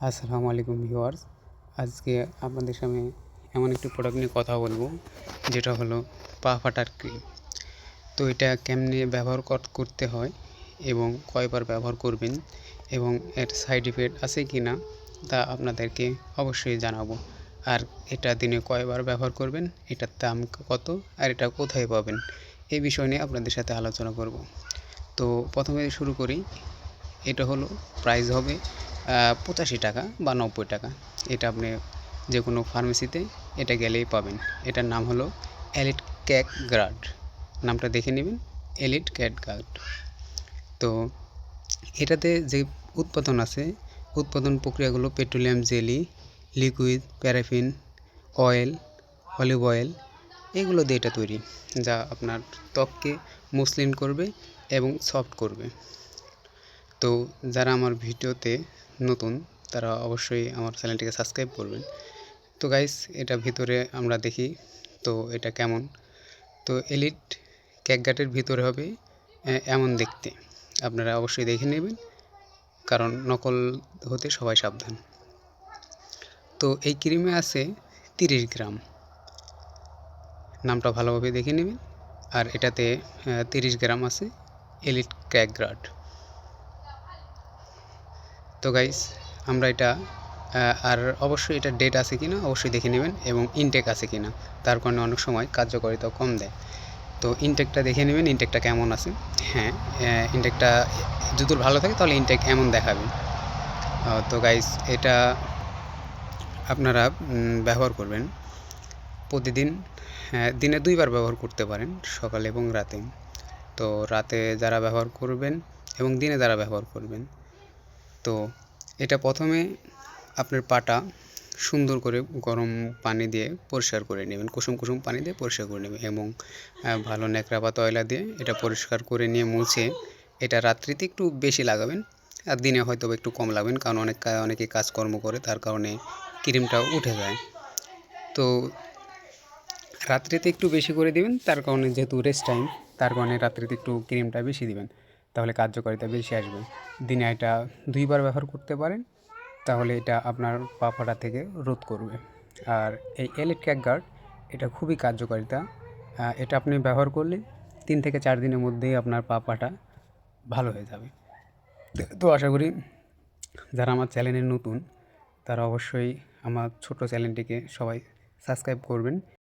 আসসালামু আলাইকুম ভিউয়ার্স। আজকে আপনাদের সামনে এমন একটি প্রোডাক্ট নিয়ে কথা বলবো, যেটা হলো পা ফাটার ক্রিম। তো এটা কেমনে ব্যবহার করতে হয় এবং কয়বার ব্যবহার করবেন এবং এর সাইড ইফেক্ট আছে কি না তা আপনাদেরকে অবশ্যই জানাবো। আর এটা দিনে কয়বার ব্যবহার করবেন, এটার দাম কত, আর এটা কোথায় পাবেন, এই বিষয় নিয়ে আপনাদের সাথে আলোচনা করব। তো প্রথমে শুরু করি। এটা হলো প্রাইস হবে 85 টাকা বা 90 টাকা। এটা আপনি যে কোনো ফার্মেসিতে এটা গেলেই পাবেন। এটার নাম হলো এলিট ক্যাট গার্ড। নামটা দেখে নেবেন, এলিট ক্যাট গার্ড। তো এটাতে যে উৎপাদন আছে, উৎপাদন প্রক্রিয়াগুলো petroleum jelly, liquid, paraffin, oil, olive oil, এগুলো দিয়ে এটা তৈরি, যা আপনার ত্বককে মসৃণ করবে এবং সফট করবে। তো যারা আমার ভিডিওতে নতুন, তারা অবশ্যই আমার চ্যানেলটিকে সাবস্ক্রাইব করবেন। তো গাইস, এটা ভিতরে আমরা দেখি তো এটা কেমন। তো এলিট ক্যাটগার্ডের ভিতরে হবে এমন দেখতে। আপনারা অবশ্যই দেখে নেবেন, কারণ নকল হতে সবাই সাবধান। তো এই ক্রিমে আছে 30 গ্রাম। নামটা ভালোভাবে দেখে নেবেন। আর এটাতে 30 গ্রাম আছে এলিট ক্যাটগার্ড। তো গাইস, আমরা এটা আর অবশ্যই এটা ডেট আছে কিনা অবশ্যই দেখে নেবেন, এবং ইনটেক আছে কিনা, তার কারণে অনেক সময় কার্যকারিতা কম দেয়। তো ইনটেকটা দেখে নেবেন, ইনটেকটা কেমন আছে। হ্যাঁ, ইনটেকটা যদি ভালো থাকে তাহলে ইনটেক এমন দেখাবে। তো গাইস, এটা আপনারা ব্যবহার করবেন প্রতিদিন। দিনে 2বার ব্যবহার করতে পারেন, সকালে এবং রাতে। তো রাতে যারা ব্যবহার করবেন এবং দিনে যারা ব্যবহার করবেন, তো এটা প্রথমে আপনার পাটা সুন্দর করে গরম পানি দিয়ে পরিষ্কার করে নেবেন, কুসুম কুসুম পানি দিয়ে পরিষ্কার করে নেবেন, এবং ভালো ন্যাকড়া বা তয়লা দিয়ে এটা পরিষ্কার করে নিয়ে মুছে এটা রাত্রিতে একটু বেশি লাগাবেন, আর দিনে হয়তো একটু কম লাগাবেন, কারণ অনেকে কাজকর্ম করে, তার কারণে ক্রিমটা উঠে যায়। তো রাত্রিতে একটু বেশি করে দিবেন, তার কারণে যেহেতু রেস্ট টাইম, তার কারণে রাত্রিতে একটু ক্রিমটা বেশি দিবেন, তাহলে কার্যকারিতা বেশি আসবে। দিনে এটা 2বার ব্যবহার করতে পারেন, তাহলে এটা আপনার পা ফাটা থেকে রোধ করবে। আর এই এলিট ক্যাট গার্ড, এটা খুবই কার্যকারিতা। এটা আপনি ব্যবহার করলে 3 থেকে 4 দিনের মধ্যেই আপনার পা ফাটা ভালো হয়ে যাবে। তো আশা করি যারা আমার চ্যানেলে নতুন, তারা অবশ্যই আমার ছোট চ্যানেলটিকে সবাই সাবস্ক্রাইব করবেন।